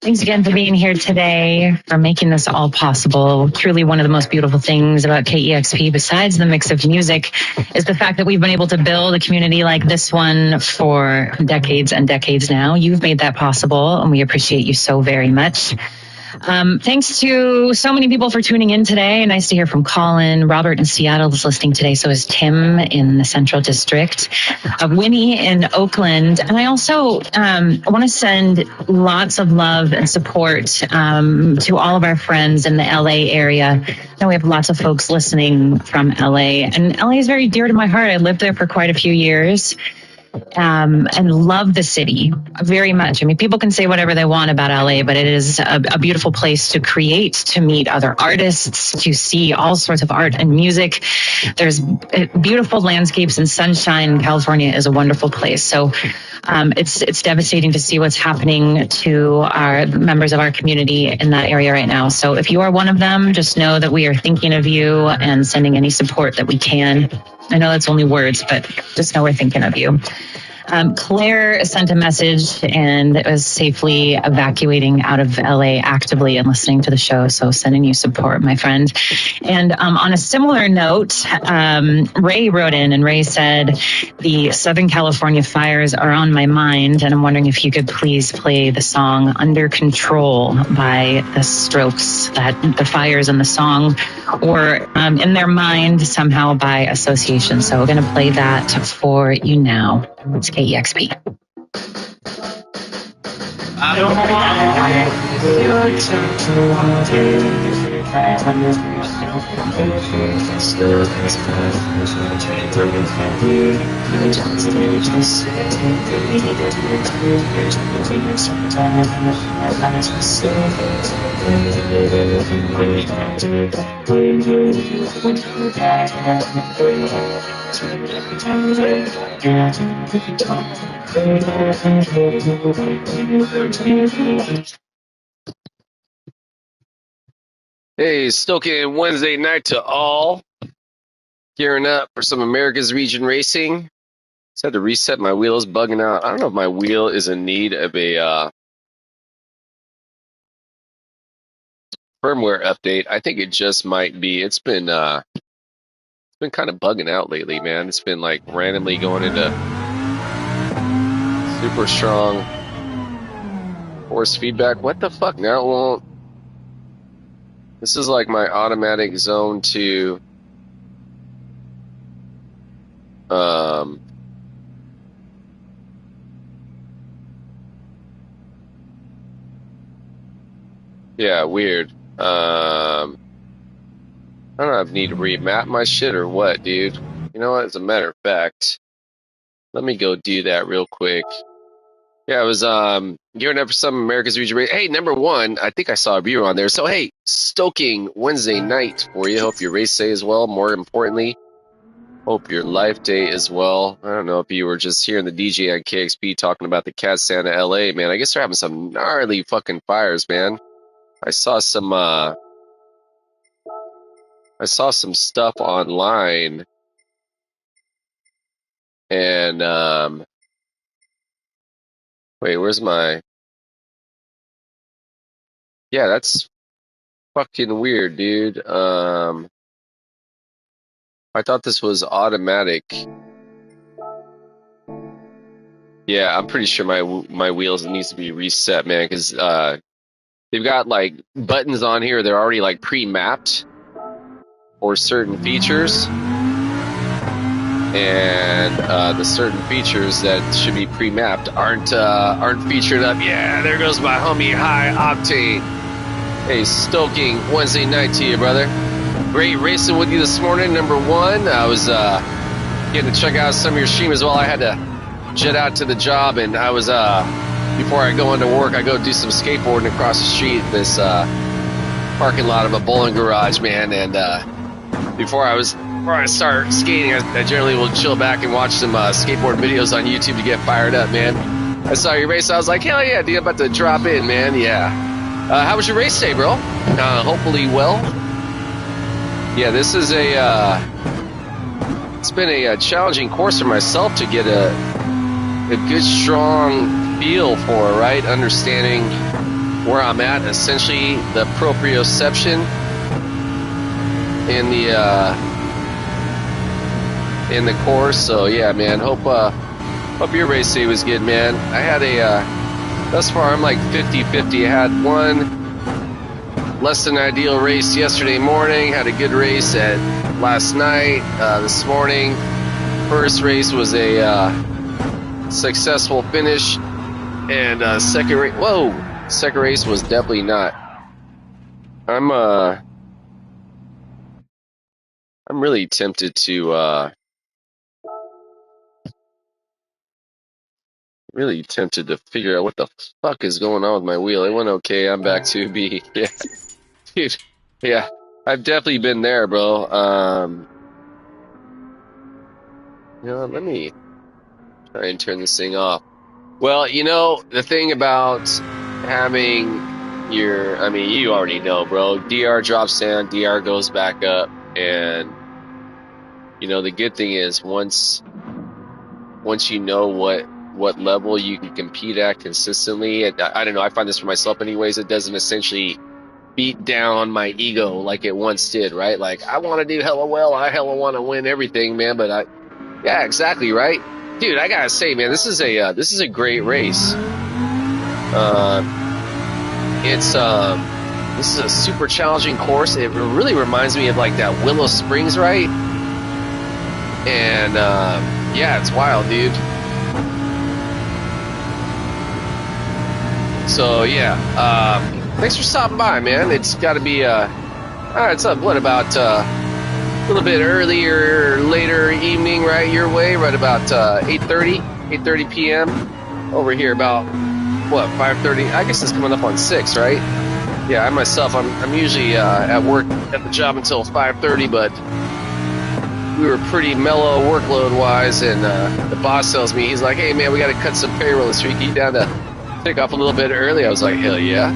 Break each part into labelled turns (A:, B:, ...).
A: Thanks again for being here today, for making this all possible. Truly one of the most beautiful things about KEXP, besides the mix of music, is the fact that we've been able to build a community like this one for decades and decades now. You've made that possible, and we appreciate you so very much. Thanks to so many people for tuning in today. Nice to hear from Colin. Robert in Seattle is listening today. So is Tim in the Central District. Winnie in Oakland. And I also want to send lots of love and support to all of our friends in the LA area. I know we have lots of folks listening from LA. And LA is very dear to my heart. I lived there for quite a few years. And love the city very much. I mean, people can say whatever they want about LA, but it is a beautiful place to create, to meet other artists, to see all sorts of art and music. There's beautiful landscapes and sunshine. California is a wonderful place. So it's devastating to see what's happening to our members of our community in that area right now. So if you are one of them, just know that we are thinking of you and sending any support that we can. I know that's only words, but just know we're thinking of you. Claire sent a message and was safely evacuating out of LA actively and listening to the show. So sending you support, my friend. And on a similar note, Ray wrote in and Ray said, the Southern California fires are on my mind. And I'm wondering if you could please play the song Under Control by The Strokes, that the fires in the song were in their mind somehow by association. So we're going to play that for you now. It's KEXP. I don't
B: Hey, Stoking Wednesday night to all. Gearing up for some America's Region racing. Just had to reset my wheels, bugging out. I don't know if my wheel is in need of a firmware update. I think it just might be. It's been kind of bugging out lately, man. It's been like randomly going into super strong force feedback. What the fuck? Now it won't. This is like my automatic zone to yeah, weird. I don't know if I need to remap my shit or what, dude. You know what? As a matter of fact, let me go do that real quick. Yeah, I was gearing up for some America's Region race. Hey, number one, I think I saw a viewer on there. So, hey, Stoking Wednesday night for you. Hope your race day as well. More importantly, hope your life day as well. I don't know if you were just hearing the DJ on KXP talking about the Cat Santa LA, man. I guess they're having some gnarly fucking fires, man. I saw some stuff online, and wait, where's my? Yeah, that's fucking weird, dude. I thought this was automatic. Yeah, I'm pretty sure my wheels needs to be reset, man, because they've got like buttons on here. They're already like pre-mapped for certain features, and the certain features that should be pre-mapped aren't featured up. Yeah, there goes my homie High Octane. Hey, Stoking Wednesday night to you, brother. Great racing with you this morning. Number one, I was getting to check out some of your stream as well. I had to jet out to the job, and I was before I go into work, I go do some skateboarding across the street, this parking lot of a bowling garage, man. And before I was before I start skating, I generally will chill back and watch some skateboard videos on YouTube to get fired up, man. I saw your race. I was like, hell yeah, dude, I'm about to drop in, man. Yeah. How was your race day, bro? Hopefully well. Yeah, this is it's been a challenging course for myself to get a good, strong feel for, right? Understanding where I'm at, essentially the proprioception in the course. So yeah, man, hope your race day was good, man. I had thus far I'm like 50-50. I had one less than ideal race yesterday morning, had a good race at last night. This morning, first race was a successful finish, and second race was definitely not. I'm really tempted to figure out what the fuck is going on with my wheel. It went okay. I'm back to B. Yeah, dude. Yeah, I've definitely been there, bro. Let me try and turn this thing off. Well, the thing about having you already know, bro. DR drops down, DR goes back up, and the good thing is once you know what level you can compete at consistently, and I don't know, I find this for myself anyways, it doesn't essentially beat down my ego like it once did, right? Like, I want to do hella well, I hella want to win everything, man, but yeah, exactly, right? Dude, I gotta say, man, this is a great race. This is a super challenging course. It really reminds me of like that Willow Springs, right? And yeah, it's wild, dude. So yeah, thanks for stopping by, man. It's got to be it's up. What about a little bit earlier, later evening, right your way? Right about 8:30 p.m. over here. About what, 5:30? I guess it's coming up on 6, right? Yeah, I myself, I'm usually at work at the job until 5:30, but we were pretty mellow workload wise, and the boss tells me, he's like, hey man, we got to cut some payroll this week. You down to take off a little bit early? I was like, hell yeah.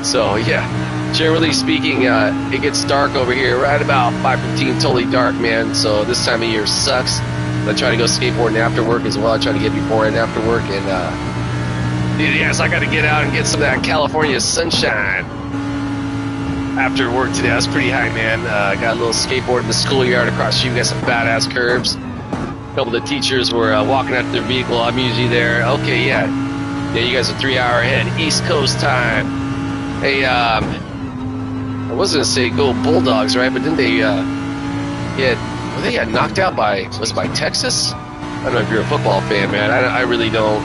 B: So yeah, generally speaking, it gets dark over here right about 5:15, totally dark, man. So this time of year sucks. I try to go skateboarding after work as well. I try to get before and after work, and dude, yes, I got to get out and get some of that California sunshine after work today. That's pretty high, man. Got a little skateboard in the schoolyard across the street. Got some badass curbs. A couple of the teachers were walking out to their vehicle. I'm usually there. Okay, yeah, you guys are 3 hour ahead, East Coast time. Hey, I was gonna say go Bulldogs, right? But didn't they? Were they knocked out by Texas? I don't know if you're a football fan, man. I really don't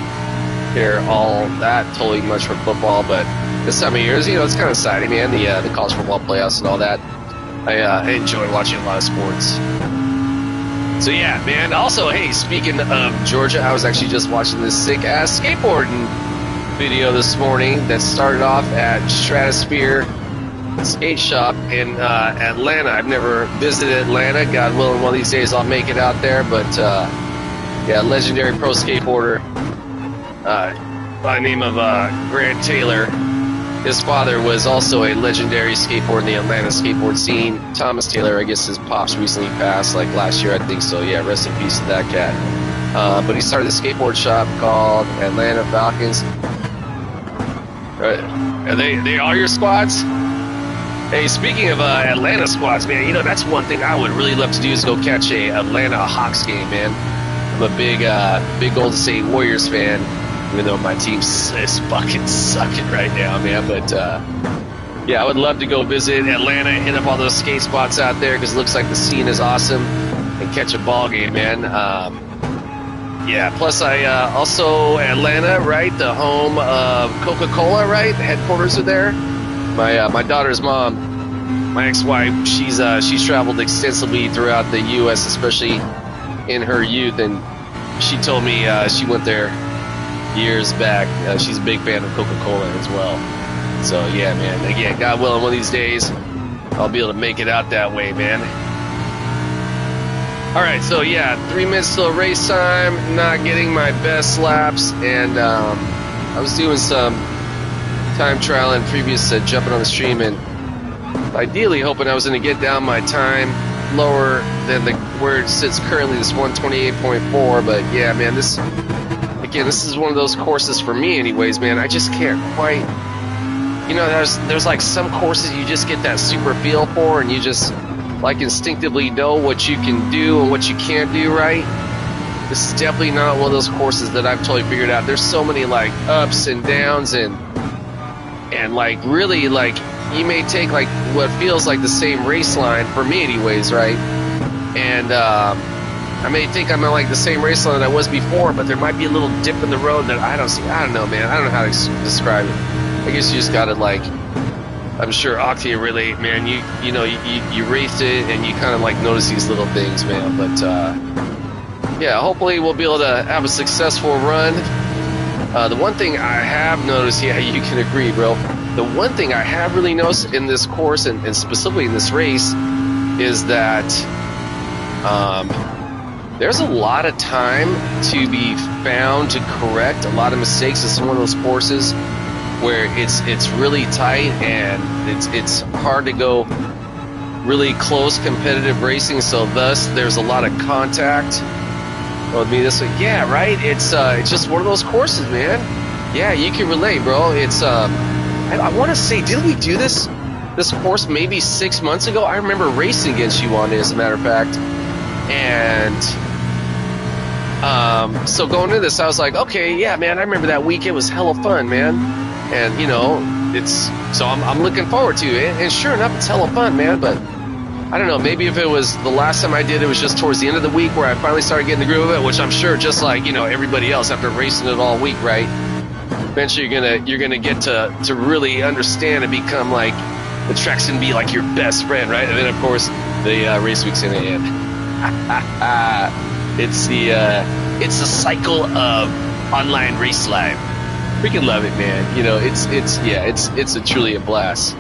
B: care all that totally much for football, but this time of year, it's kind of exciting, man. The college football playoffs and all that. I enjoy watching a lot of sports. So yeah, man. Also, hey, speaking of Georgia, I was actually just watching this sick ass skateboarding video this morning that started off at Stratosphere Skate Shop in Atlanta. I've never visited Atlanta. God willing, one of these days I'll make it out there. But yeah, legendary pro skateboarder by the name of Grant Taylor. His father was also a legendary skateboarder in the Atlanta skateboard scene. Thomas Taylor, I guess his pops recently passed, like last year, I think so. Yeah, rest in peace to that cat. But he started a skateboard shop called Atlanta Falcons. Are they all your squads? Hey, speaking of Atlanta squads, man, that's one thing I would really love to do is go catch a Atlanta Hawks game, man. I'm a big Golden State Warriors fan, even though my team is fucking sucking right now, man. But yeah, I would love to go visit Atlanta, hit up all those skate spots out there because it looks like the scene is awesome, and catch a ball game, man. Yeah, plus I also Atlanta, right? The home of Coca-Cola, right? The headquarters are there. My daughter's mom, my ex-wife, she's traveled extensively throughout the U.S., especially in her youth, and she told me she went there years back. She's a big fan of Coca-Cola as well. So yeah, man. Again, God willing, one of these days I'll be able to make it out that way, man. All right, so yeah, 3 minutes till race time. Not getting my best laps, and I was doing some time trial and previous jumping on the stream, and ideally hoping I was going to get down my time lower than where it sits currently, this 128.4. But yeah, man, this is one of those courses for me, anyways, man. I just can't quite. You know, there's like some courses you just get that super feel for, and you just like instinctively know what you can do and what you can't do, right? This is definitely not one of those courses that I've totally figured out. There's so many like ups and downs and like really like you may take like what feels like the same race line for me anyways, right? And I may think I'm on like the same race line that I was before, but there might be a little dip in the road that I don't see. I don't know, man. I don't know how to describe it. I guess you just gotta like, I'm sure Octavia relate, man. You raced it and you kind of like notice these little things, man. But yeah, hopefully we'll be able to have a successful run. The one thing I have noticed, yeah, you can agree, bro. The one thing I have really noticed in this course and specifically in this race is that there's a lot of time to be found to correct a lot of mistakes. It's one of those courses where it's really tight and it's hard to go really close competitive racing, so thus there's a lot of contact. Well, me this way, yeah, right. It's just one of those courses, man. Yeah, you can relate, bro. It's I want to say, did we do this course maybe 6 months ago? I remember racing against you on it, as a matter of fact. And so going into this, I was like, okay, yeah, man, I remember that week. It was hella fun, man. And you know, so I'm looking forward to it. And sure enough, it's hella fun, man. But I don't know, maybe if it was the last time I did it was just towards the end of the week where I finally started getting the groove of it, which I'm sure just like, you know, everybody else after racing it all week, right? Eventually you're gonna get to really understand and become like, the track's gonna be like your best friend, right? And then of course the race week's gonna end. It's the cycle of online race life. Freaking love it, man. You know, it's a truly a blast.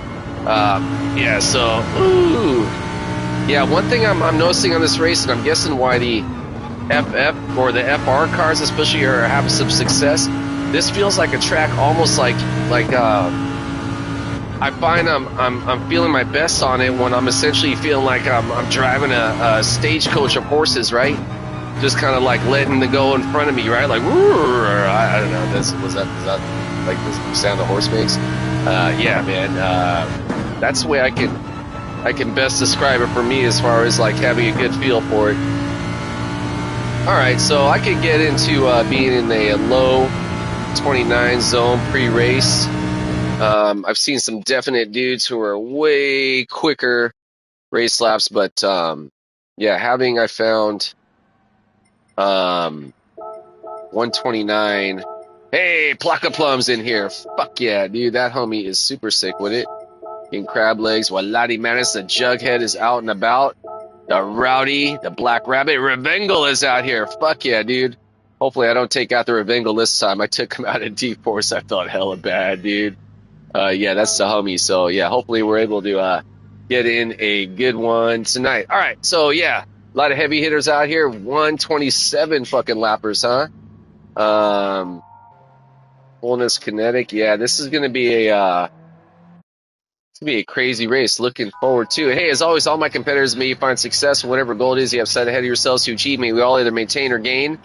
B: Yeah, so ooh. Yeah, one thing I'm noticing on this race, and I'm guessing why the FF or the FR cars especially are having some success, this feels like a track almost like I find I'm feeling my best on it when I'm essentially feeling like I'm driving a stagecoach of horses, right? Just kind of like letting the go in front of me, right? Like, I don't know. Was that like the sound the horse makes? Yeah, man. That's the way I can best describe it for me as far as like having a good feel for it. All right, so I could get into being in a low 29 zone pre-race. I've seen some definite dudes who are way quicker race laps, but yeah, I found 129. Hey, Plaka Plum's in here. Fuck yeah, dude, that homie is super sick with it. In crab legs, while Lottie Manis, the Jughead, is out and about. The Rowdy, the Black Rabbit, Revengal is out here. Fuck yeah, dude. Hopefully I don't take out the Revengal this time. I took him out in D-Force. I felt hella bad, dude. Yeah, that's the homie. So yeah, hopefully we're able to get in a good one tonight. All right, so yeah, a lot of heavy hitters out here. 127 fucking lappers, huh? Fullness Kinetic. Yeah, this is gonna be a crazy race. Looking forward to it. Hey, as always, all my competitors, may you find success in whatever goal it is you have set ahead of yourselves to achieve. May we all either maintain or gain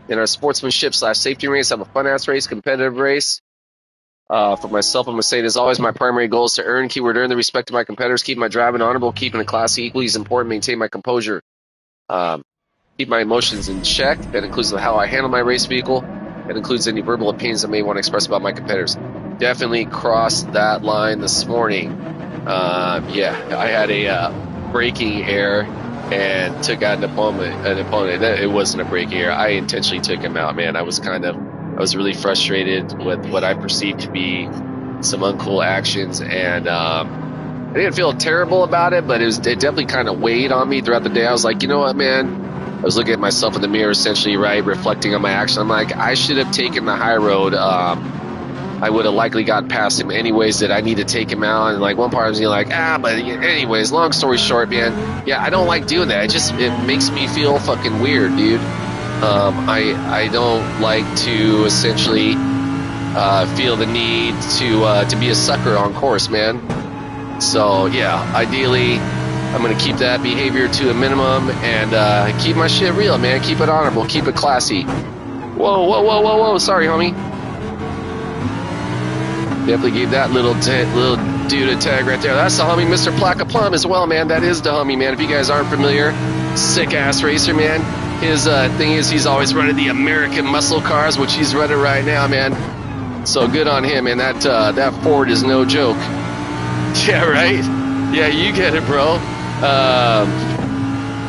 B: in our sportsmanship/safety race. Have a fun-ass race, competitive race. For myself, I'm going to say it as always, my primary goal is to earn the respect of my competitors, keep my driving honorable, keeping the class equally as important, maintain my composure, keep my emotions in check. That includes how I handle my race vehicle. That includes any verbal opinions I may want to express about my competitors. Definitely crossed that line this morning. Yeah, I had a braking error and took out an opponent. It wasn't a braking error. I intentionally took him out, man. I was really frustrated with what I perceived to be some uncool actions, and I didn't feel terrible about it, but it definitely kind of weighed on me throughout the day. I was like, you know what, man? I was looking at myself in the mirror, essentially, right, reflecting on my action. I'm like, I should have taken the high road I would have likely gotten past him anyways. That I need to take him out, and like one part of me like, but anyways. Long story short, man. Yeah, I don't like doing that. It makes me feel fucking weird, dude. I don't like to essentially feel the need to be a sucker on course, man. So yeah, ideally, I'm gonna keep that behavior to a minimum and keep my shit real, man. Keep it honorable, keep it classy. Whoa! Sorry, homie. Definitely gave that little dude a tag right there. That's the homie, Mr. Plaka Plum as well, man. That is the homie, man. If you guys aren't familiar, sick ass racer, man. His thing is he's always running the American muscle cars, which he's running right now, man. So good on him, man. That Ford is no joke. Yeah, right? Yeah, you get it, bro.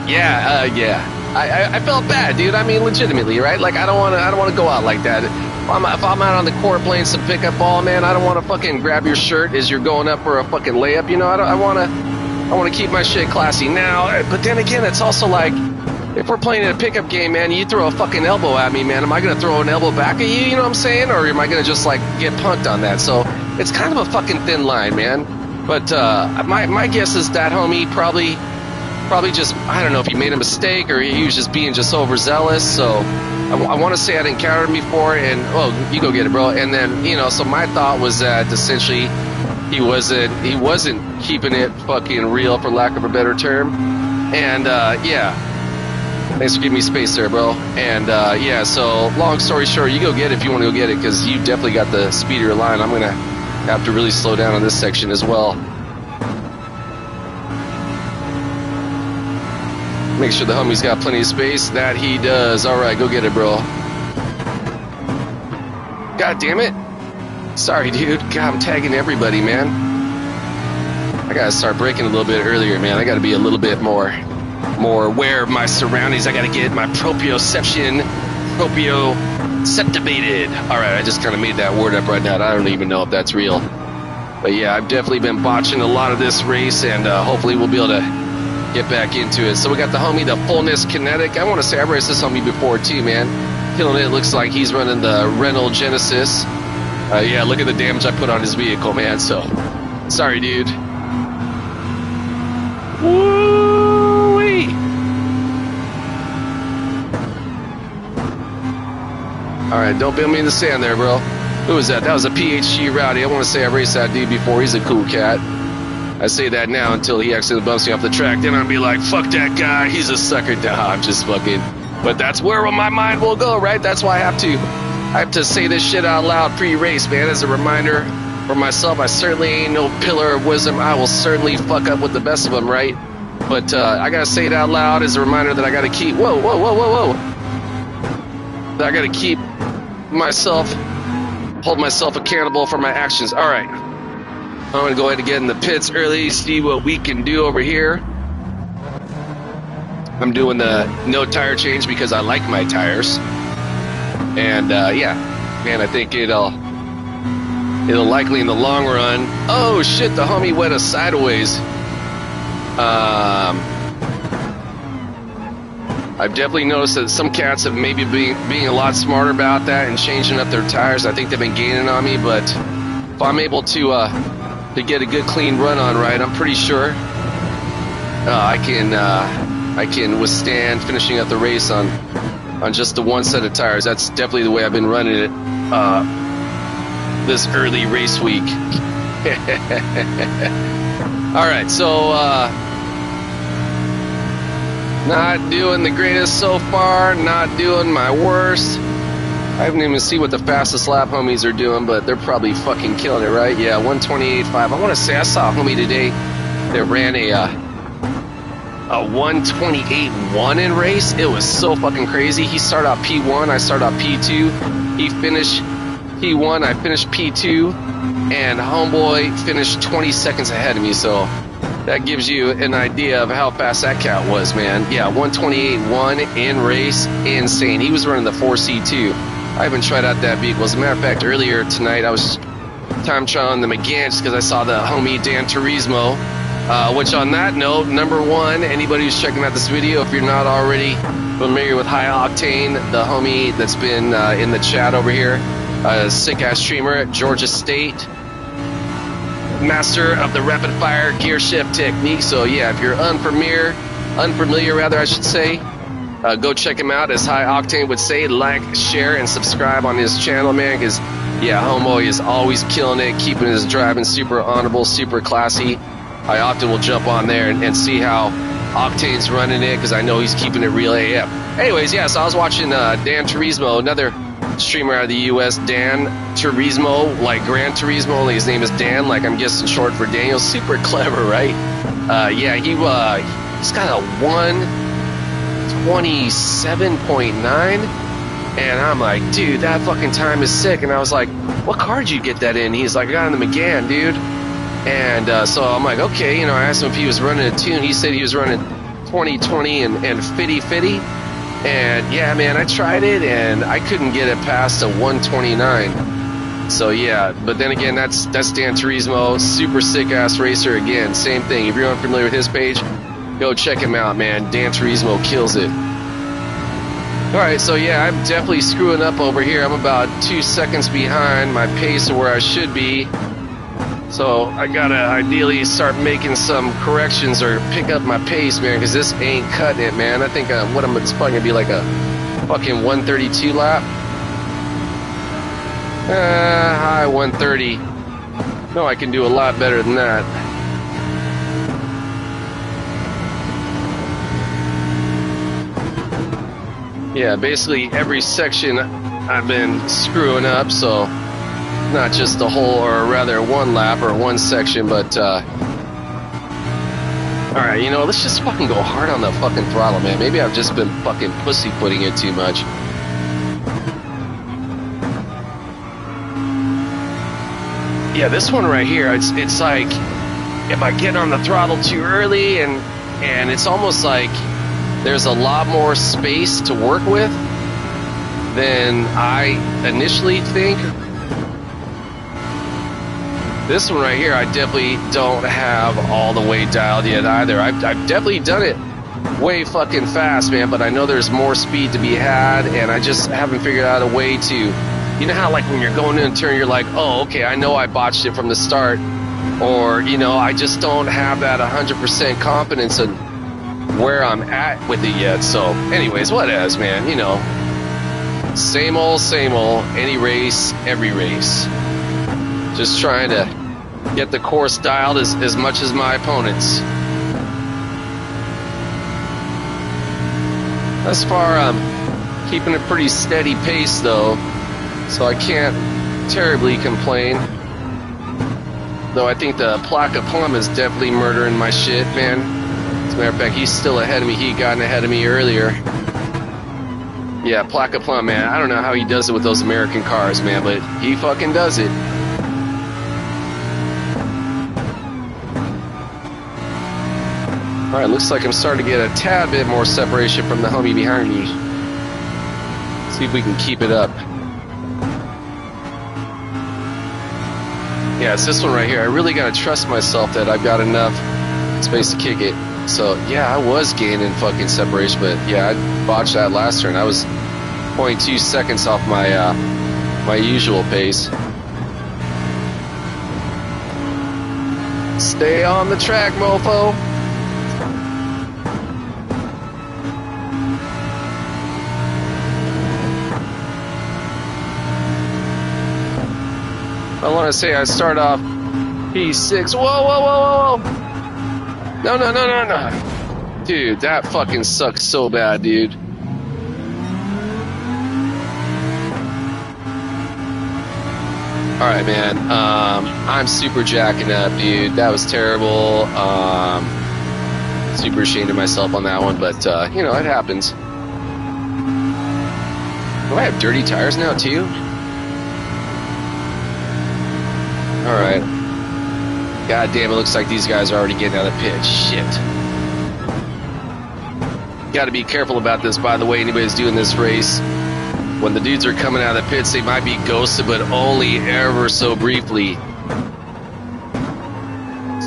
B: Yeah. I felt bad, dude. I mean, legitimately, right? Like, I don't want to go out like that. If I'm out on the court playing some pickup ball, man, I don't want to fucking grab your shirt as you're going up for a fucking layup. You know, I want to keep my shit classy now. But then again, it's also like, if we're playing a pickup game, man, you throw a fucking elbow at me, man, am I gonna throw an elbow back at you? You know what I'm saying? Or am I gonna just like get punked on that? So it's kind of a fucking thin line, man. But my guess is that homie probably just, I don't know if he made a mistake or he was just being just overzealous. So I want to say I'd encountered him before, and you go get it, bro. And then, you know, so my thought was that essentially he wasn't keeping it fucking real, for lack of a better term. And yeah, thanks for giving me space there, bro. And yeah, so long story short, you go get it if you want to go get it, because you definitely got the speedier line. I'm gonna have to really slow down on this section as well. Make sure the homie's got plenty of space. That he does. All right, go get it, bro. God damn it. Sorry, dude. God, I'm tagging everybody, man. I gotta start braking a little bit earlier, man. I gotta be a little bit more aware of my surroundings. I gotta get my proprioception proprioceptivated. All right, I just kind of made that word up right now. I don't even know if that's real. But yeah, I've definitely been botching a lot of this race, and hopefully we'll be able to get back into it. So we got the homie, the Fullness Kinetic. I want to say I've raced this homie before too, man. Killing it. Looks like he's running the Renault Genesis. Yeah, look at the damage I put on his vehicle, man. So, sorry, dude. Woo-wee. All right, don't build me in the sand there, bro. Who was that? That was a PHG Rowdy. I want to say I raced that dude before. He's a cool cat. I say that now until he accidentally bumps me off the track. Then I'll be like, fuck that guy. He's a sucker. Nah, I'm just fucking. But that's where my mind will go, right? That's why I have to say this shit out loud pre-race, man, as a reminder for myself. I certainly ain't no pillar of wisdom. I will certainly fuck up with the best of them, right? But I gotta say it out loud as a reminder that I gotta keep. Whoa. That I gotta keep myself, hold myself accountable for my actions. All right. I'm going to go ahead and get in the pits early, see what we can do over here. I'm doing the no tire change because I like my tires. And yeah, man, I think it'll likely in the long run. Oh shit, the homie went us sideways. I've definitely noticed that some cats have maybe being a lot smarter about that and changing up their tires. I think they've been gaining on me, but if I'm able to get a good clean run on right, I'm pretty sure I can withstand finishing up the race on just the one set of tires. That's definitely the way I've been running it this early race week. All right, so not doing the greatest so far, not doing my worst. I haven't even seen what the fastest lap homies are doing, but they're probably fucking killing it, right? Yeah, 128.5. I want to say I saw a homie today that ran a 128.1 in race. It was so fucking crazy. He started out P1, I started out P2. He finished P1, I finished P2, and homeboy finished 20 seconds ahead of me. So that gives you an idea of how fast that cat was, man. Yeah, 128.1 in race, insane. He was running the 4C2. I haven't tried out that vehicle. As a matter of fact, earlier tonight I was time trialing the Megane just because I saw the homie Dan Turismo. Which on that note, number one, anybody who's checking out this video, if you're not already familiar with High Octane, the homie that's been in the chat over here, a sick-ass streamer at Georgia State, master of the rapid-fire gear shift technique. So yeah, if you're unfamiliar, I should say, go check him out. As High Octane would say, like, share, and subscribe on his channel, man, because yeah, homeboy is always killing it, keeping his driving super honorable, super classy. I often will jump on there and see how Octane's running it, because I know he's keeping it real AF. Anyways, yeah, so I was watching Dan Turismo, another streamer out of the U.S., Dan Turismo, like Gran Turismo, only his name is Dan, like I'm guessing short for Daniel. Super clever, right? Yeah, he's got a 1:27.9, and I'm like, dude, that fucking time is sick. And I was like, what car did you get that in? He's like, I got it in the Megane, dude. And so I'm like, okay, you know, I asked him if he was running a tune. He said he was running 2020 and Fitty. And yeah, man, I tried it and I couldn't get it past a 129. So yeah, but then again, that's Dan Turismo, super sick ass racer. Again, same thing. If you're unfamiliar with his page, go check him out, man. Dan Turismo kills it. All right, so yeah, I'm definitely screwing up over here. I'm about 2 seconds behind my pace of where I should be. So I gotta ideally start making some corrections or pick up my pace, man, because this ain't cutting it, man. I think it's probably gonna be like a fucking 132 lap. High 130. No, I can do a lot better than that. Yeah, basically every section I've been screwing up, so not just the whole, or rather one lap or one section, but alright, you know, let's just fucking go hard on the fucking throttle, man. Maybe I've just been fucking pussyfooting it too much. Yeah, this one right here, it's like if I get on the throttle too early, and it's almost like there's a lot more space to work with than I initially think. This one right here, I definitely don't have all the way dialed yet either. I've definitely done it way fucking fast, man, but I know there's more speed to be had, and I just haven't figured out a way to, you know how like when you're going in a turn, you're like, oh, okay, I know I botched it from the start, or, you know, I just don't have that 100% confidence in where I'm at with it yet. So anyways, whatevs, man, you know, same old, any race, every race. Just trying to get the course dialed as much as my opponents. Thus far, I'm keeping a pretty steady pace, though, so I can't terribly complain. Though I think the Plaka Plum is definitely murdering my shit, man. As a matter of fact, he's still ahead of me. He got ahead of me earlier. Yeah, Plaka Plum, man. I don't know how he does it with those American cars, man, but he fucking does it. Alright, looks like I'm starting to get a tad bit more separation from the homie behind me. Let's see if we can keep it up. Yeah, it's this one right here. I really gotta trust myself that I've got enough space to kick it. So, yeah, I was gaining fucking separation, but yeah, I botched that last turn. I was 0.2 seconds off my my usual pace. Stay on the track, mofo. I want to say I start off P6. Whoa. No. Dude, that fucking sucks so bad, dude. Alright, man. I'm super jacking up, dude. That was terrible. Super ashamed of myself on that one, but, you know, it happens. Do I have dirty tires now, too? Alright. God damn, it looks like these guys are already getting out of the pit. Shit. Gotta be careful about this, by the way, anybody's doing this race. When the dudes are coming out of the pits, they might be ghosted, but only ever so briefly.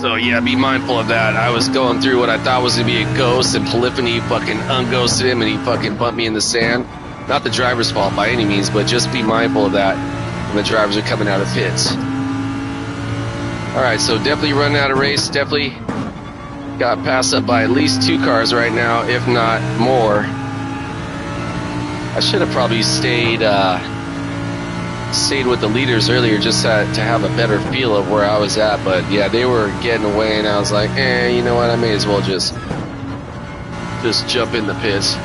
B: So yeah, be mindful of that. I was going through what I thought was gonna be a ghost, and Polyphony fucking unghosted him, and he fucking bumped me in the sand. Not the driver's fault by any means, but just be mindful of that. and the drivers are coming out of pits. All right, so definitely running out of race. Definitely got passed up by at least 2 cars right now, if not more. I should have probably stayed with the leaders earlier just to have a better feel of where I was at. But yeah, they were getting away, and I was like, you know what? I may as well just jump in the pits.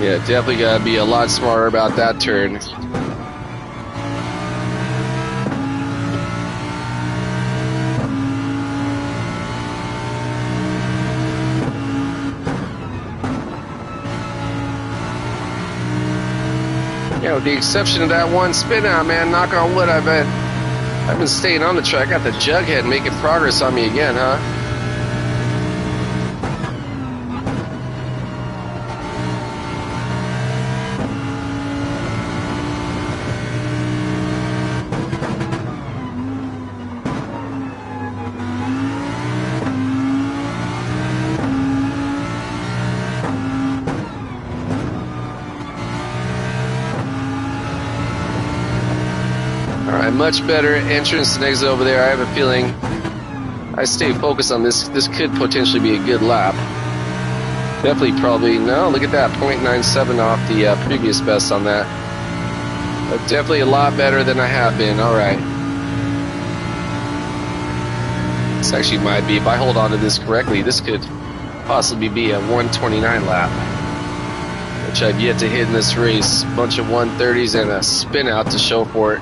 B: Yeah, definitely got to be a lot smarter about that turn. Yeah, with the exception of that one spin out, man, knock on wood, I've been staying on the track. Got the Jughead making progress on me again, huh? Much better entrance and exit over there. I have a feeling I stay focused on this. This could potentially be a good lap. Definitely probably, no, look at that, 0.97 off the previous best on that. But definitely a lot better than I have been. All right. This actually might be, if I hold on to this correctly, this could possibly be a 129 lap, which I've yet to hit in this race. A bunch of 130s and a spin out to show for it.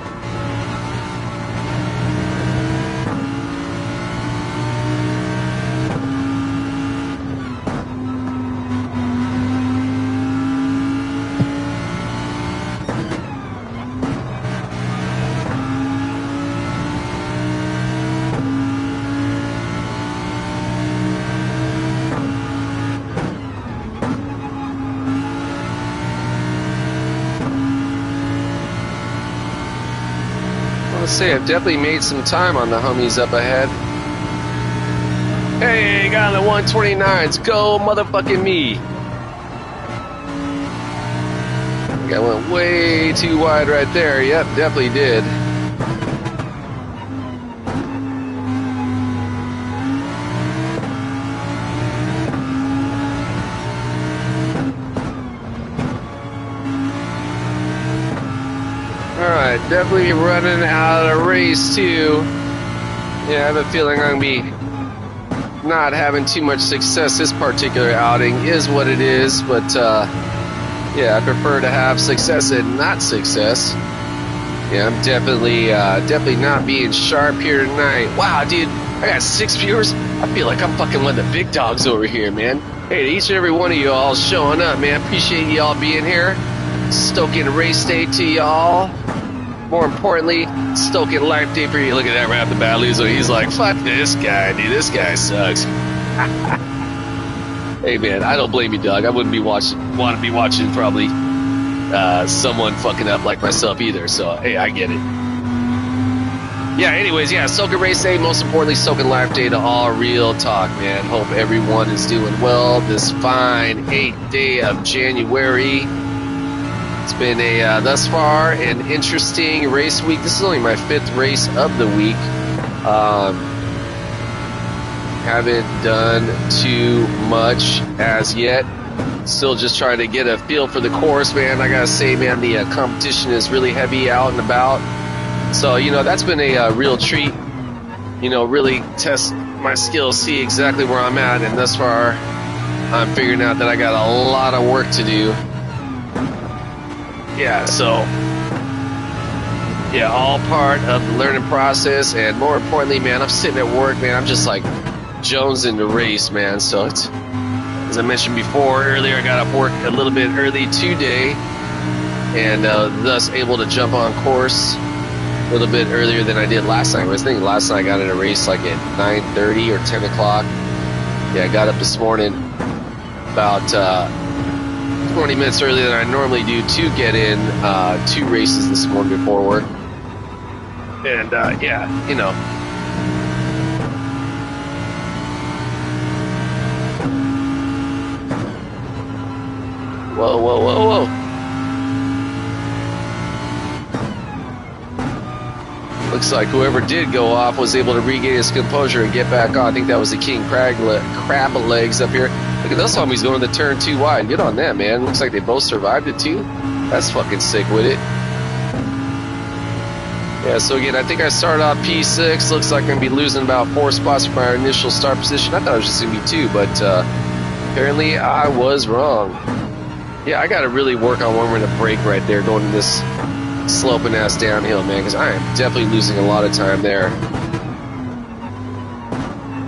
B: Say I've definitely made some time on the homies up ahead. Hey, got on the 129s. Go motherfucking me. I think I went way too wide right there. Yep, definitely did. Definitely running out of race too. Yeah, I have a feeling I'm gonna be not having too much success. This particular outing is what it is, but yeah, I prefer to have success and not success. Yeah, I'm definitely not being sharp here tonight. Wow, dude, I got 6 viewers. I feel like I'm fucking one of the big dogs over here, man. Hey, to each and every one of you all showing up, man. Appreciate y'all being here. Stoking race day to y'all. More importantly, stoking life day for you. Look at that right off the bat, Luzo. He's like, fuck this guy, dude. This guy sucks. Hey, man, I don't blame you, dog. I wouldn't want to be watching probably someone fucking up like myself either. So, hey, I get it. Yeah, anyways, yeah, soaking race day. Most importantly, soaking life day to all real talk, man. Hope everyone is doing well this fine 8th day of January. It's been thus far an interesting race week. This is only my 5th race of the week. Haven't done too much as yet. Still just trying to get a feel for the course, man. I gotta say, man, the competition is really heavy out and about. So, you know, that's been a real treat. You know, really test my skills, see exactly where I'm at. And thus far, I'm figuring out that I got a lot of work to do. Yeah, so, yeah, all part of the learning process, and more importantly, man, I'm sitting at work, man, I'm just like jonesing the race, man. So it's, as I mentioned before, earlier, I got off work a little bit early today, and thus able to jump on course a little bit earlier than I did last night. I was thinking last night I got in a race like at 9:30 or 10 o'clock. Yeah, I got up this morning about 20 minutes earlier than I normally do to get in 2 races this morning before work. And yeah, you know. Whoa, whoa, whoa, whoa. Looks like whoever did go off was able to regain his composure and get back on. I think that was the King Crab Legs up here. Look at those homies going to turn 2 wide. Good on them, man. Looks like they both survived it too. That's fucking sick with it. Yeah, so again, I think I started off P6. Looks like I'm going to be losing about 4 spots from my initial start position. I thought it was just going to be 2, but apparently I was wrong. Yeah, I got to really work on when we're going to brake right there going to this sloping ass downhill, man, because I am definitely losing a lot of time there.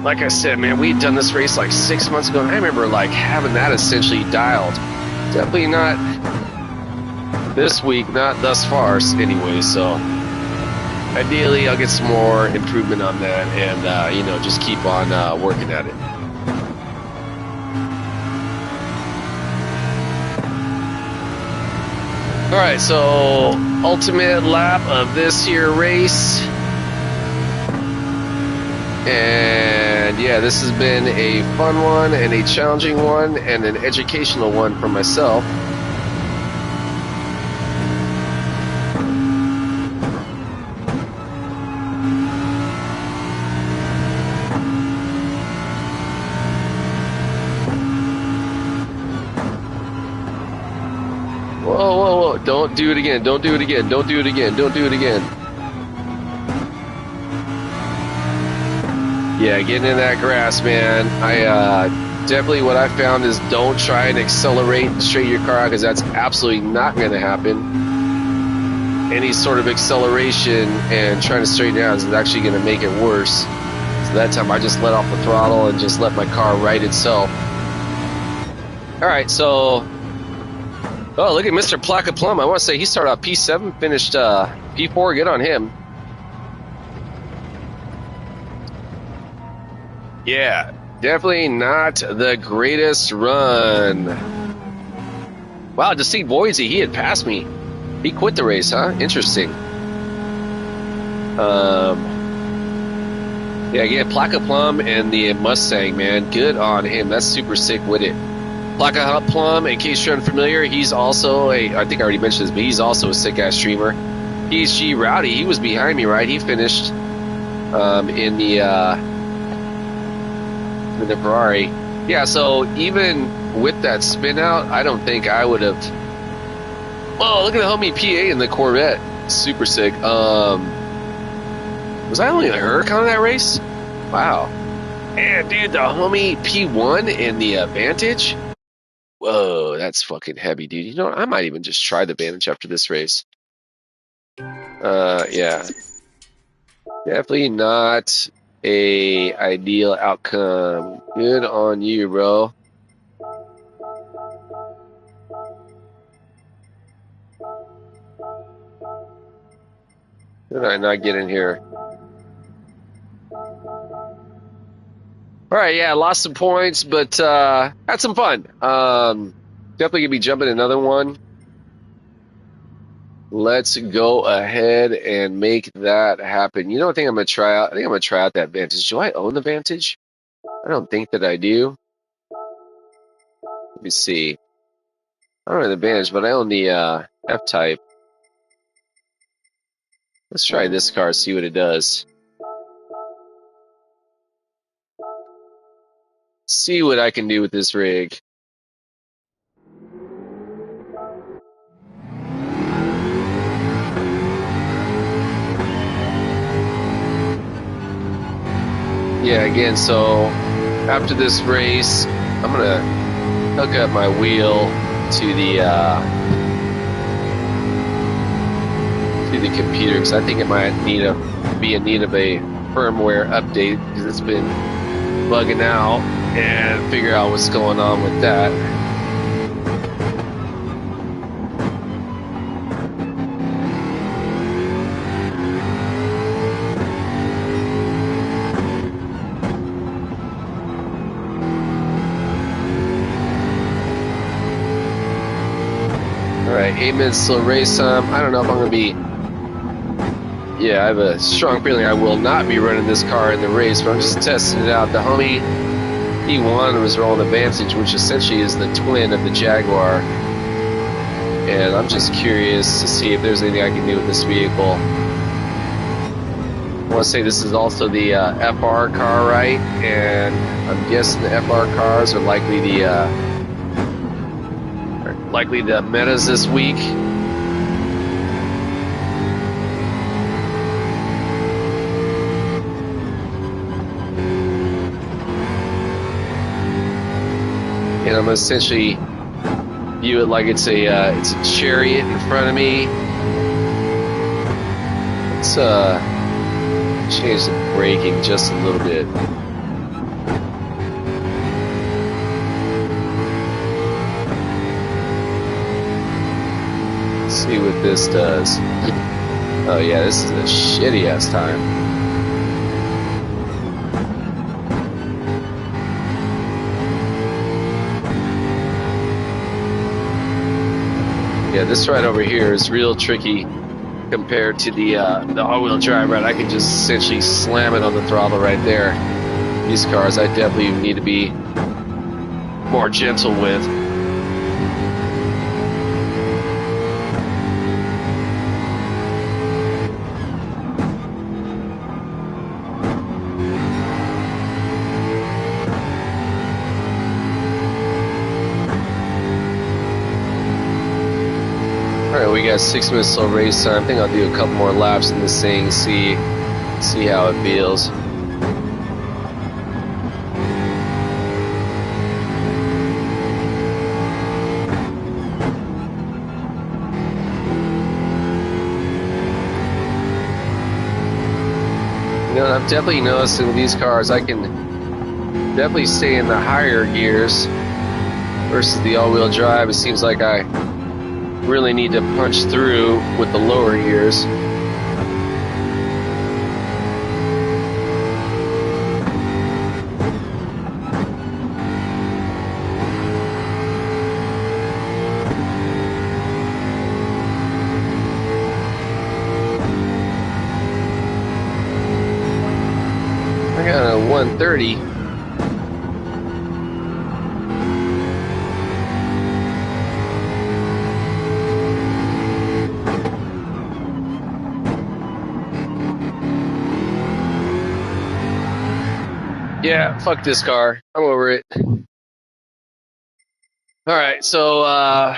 B: Like I said, man, we had done this race like 6 months ago, and I remember like having that essentially dialed. Definitely not this week, not thus far anyway, so ideally I'll get some more improvement on that and, you know, just keep on working at it. Alright, so ultimate lap of this here race. And yeah, this has been a fun one and a challenging one and an educational one for myself. Whoa, whoa, whoa. Don't do it again. Don't do it again. Don't do it again. Don't do it again. Yeah, getting in that grass, man. I definitely what I found is don't try and accelerate and straighten your car out because that's absolutely not going to happen. Any sort of acceleration and trying to straighten it out is actually going to make it worse. So that time I just let off the throttle and just let my car right itself. All right, so... Oh, look at Mr. Plaka Plum. I want to say he started off P7, finished P4. Good on him. Yeah, definitely not the greatest run. Wow, to see Boise, he had passed me. He quit the race, huh? Interesting. Yeah, again, Plaka Plum and the Mustang, man. Good on him. That's super sick with it. Plaka Plum, in case you're unfamiliar, he's also I think I already mentioned this, but he's also a sick-ass streamer. PSG Rowdy, he was behind me, right? He finished in the Ferrari. Yeah, so even with that spin out, I don't think I would have... Oh, look at the homie PA in the Corvette. Super sick. Was I only a Huracan on that race? Wow. And dude, the homie P1 in the Vantage? Whoa, that's fucking heavy, dude. You know what? I might even just try the Vantage after this race. Yeah. Definitely not a ideal outcome. Good on you, bro. Did I not get in here? All right, yeah, lost some points, but had some fun. Definitely gonna be jumping another one. Let's go ahead and make that happen. You know what I think I'm gonna try out? I think I'm gonna try out that Vantage. Do I own the Vantage? I don't think that I do. Let me see. I don't own the Vantage, but I own the F-Type. Let's try this car, see what it does. See what I can do with this rig. Yeah, again, so after this race, I'm gonna hook up my wheel to the computer because I think it might be in need of a firmware update because it's been bugging out, and figure out what's going on with that. Alright, 8 minutes slow race time. I don't know if I'm going to be... Yeah, I have a strong feeling I will not be running this car in the race, but I'm just testing it out. The homie E1 was rolling the Vantage, which essentially is the twin of the Jaguar. And I'm just curious to see if there's anything I can do with this vehicle. I want to say this is also the FR car, right? And I'm guessing the FR cars are likely the metas this week. And I'm essentially view it like it's a chariot in front of me. Let's change the braking just a little bit. Let's see what this does. Oh yeah, this is a shitty ass time. Yeah, this ride over here is real tricky compared to the all-wheel drive ride. I can just essentially slam it on the throttle right there. These cars I definitely need to be more gentle with. Alright, we got 6 minutes slow race time. I think I'll do a couple more laps in this thing, see how it feels. You know, I've definitely noticed in these cars I can definitely stay in the higher gears versus the all-wheel drive. It seems like I really need to punch through with the lower gears. I got a 130. Yeah, fuck this car. I'm over it. Alright, so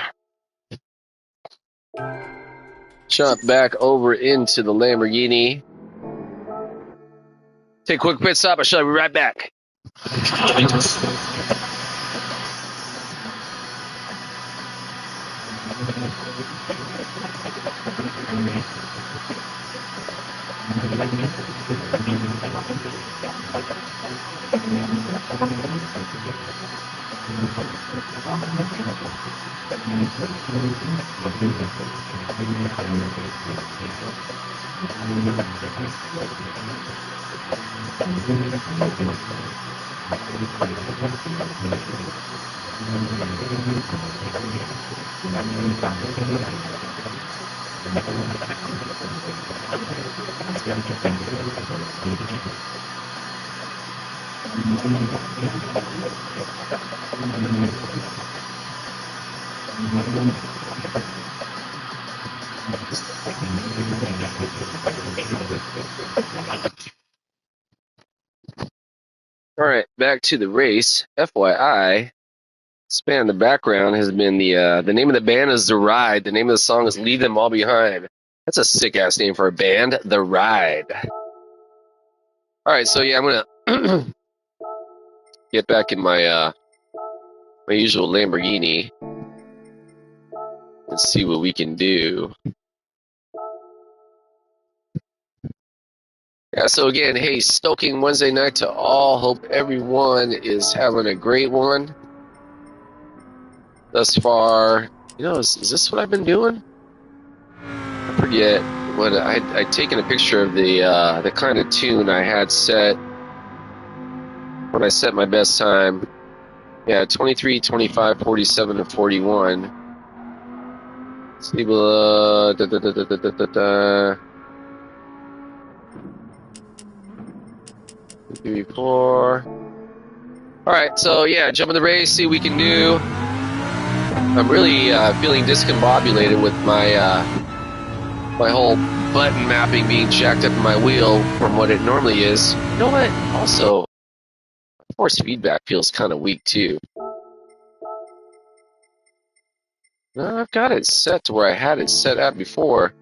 B: jump back over into the Lamborghini. Take a quick pit stop. I shall be right back. All right, back to the race. FYI, span in the background has been the name of the band is The Ride. The name of the song is Leave Them All Behind. That's a sick ass name for a band, The Ride. All right, so yeah, I'm gonna get back in my my usual Lamborghini and see what we can do. Yeah, so again, hey, stoking Wednesday night to all. Hope everyone is having a great one thus far. You know, is this what I've been doing? I forget what I'd taken a picture of the kind of tune I had set when I set my best time. Yeah, 23, 25, 47, and 41. See below. Three, four. All right, so yeah, jump in the race, see what we can do. I'm really feeling discombobulated with my my whole button mapping being jacked up in my wheel from what it normally is. You know what? Also, force feedback feels kind of weak too. No, I've got it set to where I had it set at before.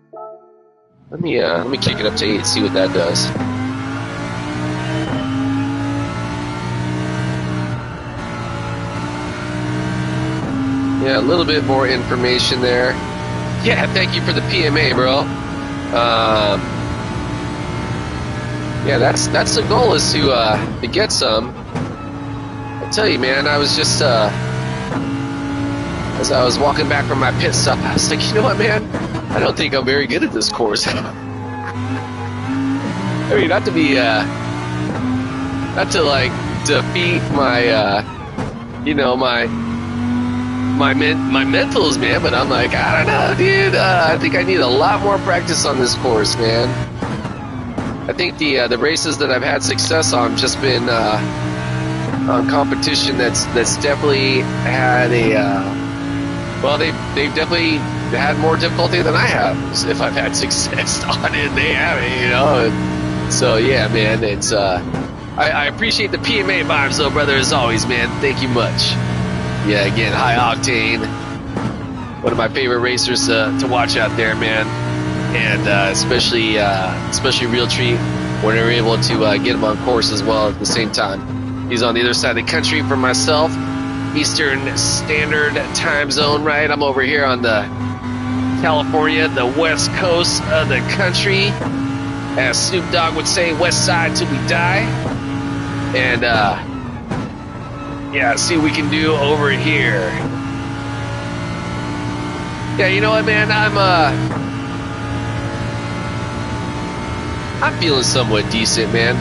B: Let me kick it up to 8, see what that does. Yeah, a little bit more information there. Yeah, thank you for the PMA, bro. Yeah, that's the goal, is to get some. I tell you, man, I was just as I was walking back from my pit stop, I was like, you know what, man? I don't think I'm very good at this course. I mean, not to like defeat my my mentals, man, but I'm like, I don't know, dude. I think I need a lot more practice on this course, man. I think the races that I've had success on just been on competition that's definitely had well, they've definitely had more difficulty than I have. If I've had success on it, they haven't, you know. So yeah, man, it's I appreciate the PMA vibes, though, brother, as always, man. Thank you much. Yeah, again, high octane. One of my favorite racers to watch out there, man. And especially Realtree, when they're able to get him on course as well at the same time. He's on the other side of the country from myself, Eastern Standard Time Zone, right? I'm over here on the California, the west coast of the country. As Snoop Dogg would say, west side till we die. And yeah, see what we can do over here. Yeah, you know what, man? I'm feeling somewhat decent, man.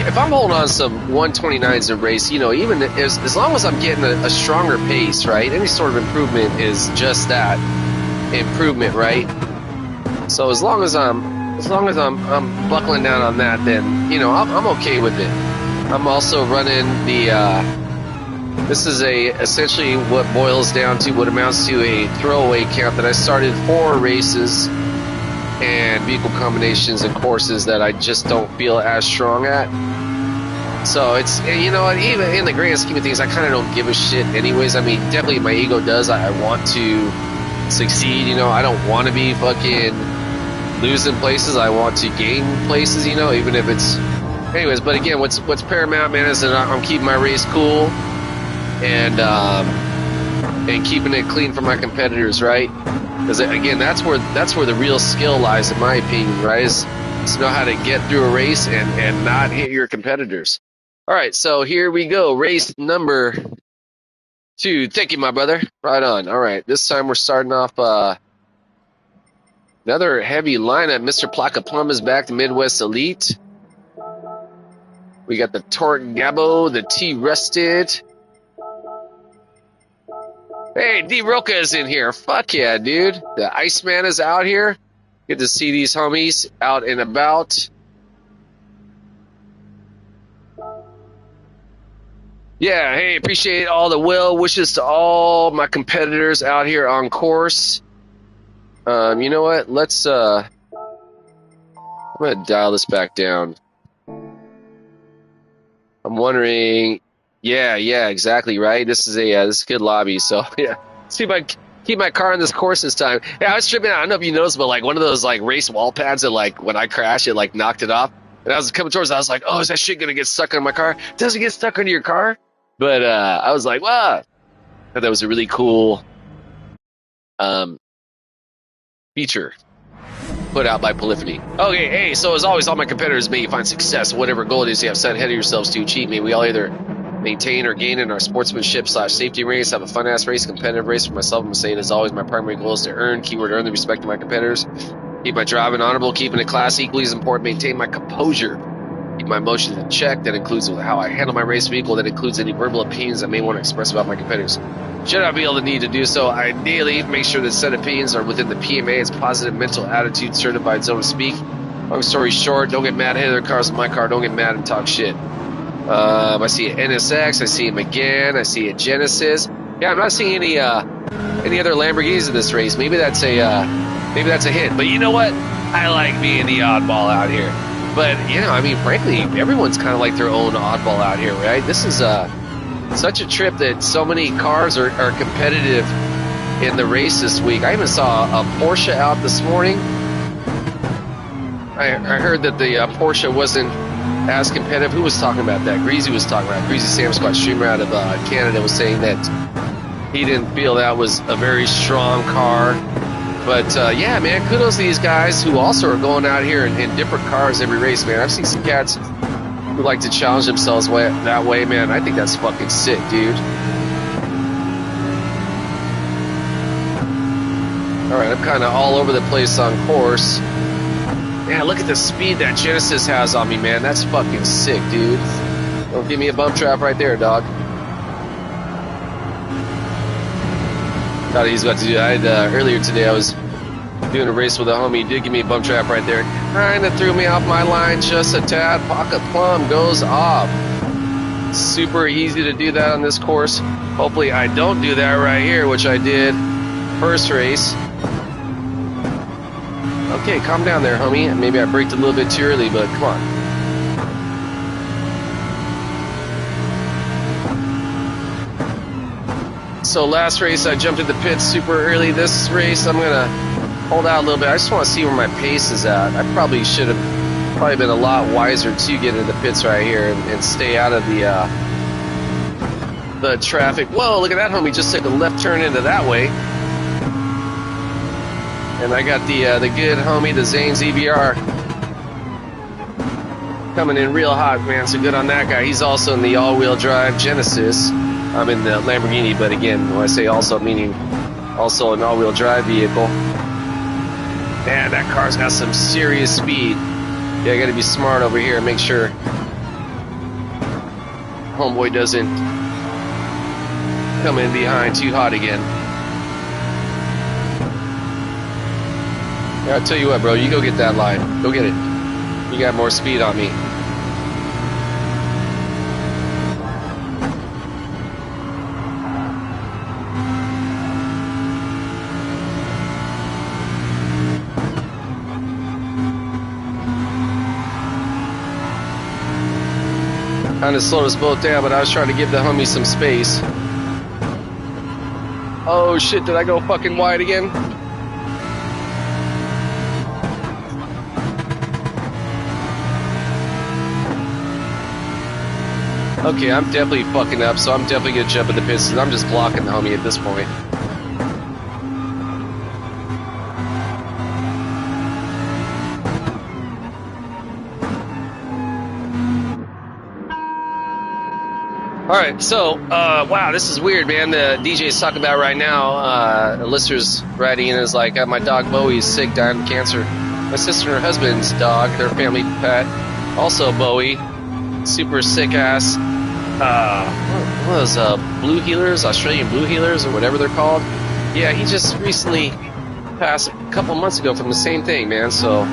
B: If I'm holding on some 129s in race, you know, even as long as I'm getting a stronger pace, right? Any sort of improvement is just that, improvement, right? So as long as I'm buckling down on that, then, you know, I'm okay with it. I'm also running the this is essentially what boils down to what amounts to a throwaway camp that I started 4 races and vehicle combinations and courses that I just don't feel as strong at. So it's, you know, even in the grand scheme of things, I kind of don't give a shit anyways. I mean, definitely my ego does. I want to succeed, you know. I don't want to be fucking losing places. I want to gain places, you know, even if it's... Anyways, but again, what's paramount, man, is that I'm keeping my race cool and keeping it clean for my competitors, right? Because again, that's where the real skill lies, in my opinion, right? Is to know how to get through a race and not hit your competitors. All right, so here we go, race number 2. Thank you, my brother. Right on. All right, this time we're starting off another heavy lineup. Mr. Plaka Plum is back, the Midwest Elite. We got the Torque Gabo, the T Rusted. Hey, D Roca is in here. Fuck yeah, dude. The Iceman is out here. Good to see these homies out and about. Yeah, hey, appreciate all the well wishes to all my competitors out here on course. You know what? Let's I'm gonna dial this back down. I'm wondering. Yeah, exactly, right? This is a good lobby, so yeah. See if I can keep my car on this course this time. Yeah, I was tripping out. I don't know if you noticed, but like one of those like race wall pads that like when I crashed, it like knocked it off. And I was coming towards it, I was like, oh, is that shit gonna get stuck on my car? It doesn't get stuck onto your car. But I was like, wow. I thought that was a really cool feature put out by Polyphony. Okay, hey, so as always, all my competitors, may you find success, whatever goal it is you have set ahead of yourselves to achieve. May we all either maintain or gain in our sportsmanship/safety race, have a fun-ass race, competitive race. For myself, I'm saying, as always, my primary goal is to earn the respect of my competitors, keep my driving honorable, keeping it classy, equally as important, maintain my composure, keep my emotions in check. That includes how I handle my race vehicle, that includes any verbal opinions I may want to express about my competitors. Should I be able to need to do so, ideally, make sure that set opinions are within the PMA's positive mental attitude certified zone to speak. Long story short, don't get mad at other cars in my car. Don't get mad and talk shit. I see an NSX. I see a Megane. I see a Genesis. Yeah, I'm not seeing any other Lamborghinis in this race. Maybe that's a hit. But you know what? I like being the oddball out here. But, you know, I mean, frankly, everyone's kind of like their own oddball out here, right? This is such a trip that so many cars are competitive in the race this week. I even saw a Porsche out this morning. I heard that the Porsche wasn't as competitive. Who was talking about that? Greasy was talking about it. Greasy Sam Squad streamer out of Canada was saying that he didn't feel that was a very strong car. But, yeah, man, kudos to these guys who also are going out here in different cars every race, man. I've seen some cats who like to challenge themselves that way, man. I think that's fucking sick, dude. All right, I'm kind of all over the place on course. Yeah, look at the speed that Genesis has on me, man. That's fucking sick, dude. Don't give me a bump trap right there, dog. Thought he was about to do that. Earlier today, I was doing a race with a homie. He did give me a bump trap right there. Kind of threw me off my line just a tad. Pocket plumb goes off. Super easy to do that on this course. Hopefully I don't do that right here, which I did first race. Okay, calm down there, homie. Maybe I braked a little bit too early, but come on. So last race, I jumped in the pits super early. This race, I'm going to hold out a little bit. I just want to see where my pace is at. I probably should have been a lot wiser to get into the pits right here and stay out of the traffic. Whoa, look at that, homie. Just took a left turn into that way. And I got the good homie, the Zane's EBR, coming in real hot, man. So good on that guy. He's also in the all-wheel drive Genesis. I'm in the Lamborghini, but again, when I say also, meaning also an all-wheel drive vehicle. Man, that car's got some serious speed. Yeah, I gotta be smart over here and make sure homeboy doesn't come in behind too hot again. Yeah, I'll tell you what, bro, you go get that line. Go get it. You got more speed on me. Kind of slowed us both down, but I was trying to give the homie some space. Oh shit, did I go fucking wide again? Okay, I'm definitely fucking up, so I'm definitely gonna jump in the pits. I'm just blocking the homie at this point. Alright, so, wow, this is weird, man. The DJ's talking about right now, a listener's writing in is like, my dog Bowie's sick, dying of cancer. My sister and her husband's dog, their family pet, also Bowie, super sick ass, what was blue healers, Australian blue healers, or whatever they're called. Yeah, he just recently passed a couple months ago from the same thing, man. So,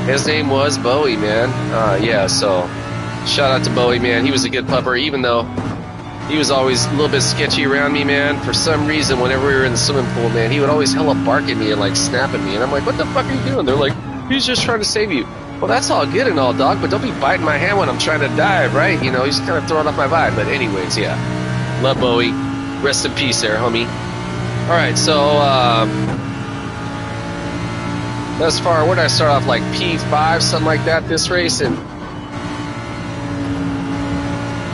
B: his name was Bowie, man. Yeah, so, shout out to Bowie, man. He was a good pupper, even though he was always a little bit sketchy around me, man. For some reason, whenever we were in the swimming pool, man, he would always hella bark at me and, like, snap at me. And I'm like, what the fuck are you doing? They're like, he's just trying to save you. Well, that's all good and all, dog, but don't be biting my hand when I'm trying to dive, right? You know, he's kind of throwing off my vibe. But anyways, yeah. Love Bowie. Rest in peace there, homie. All right, so, thus far, where did I start off? Like P5, something like that this race, and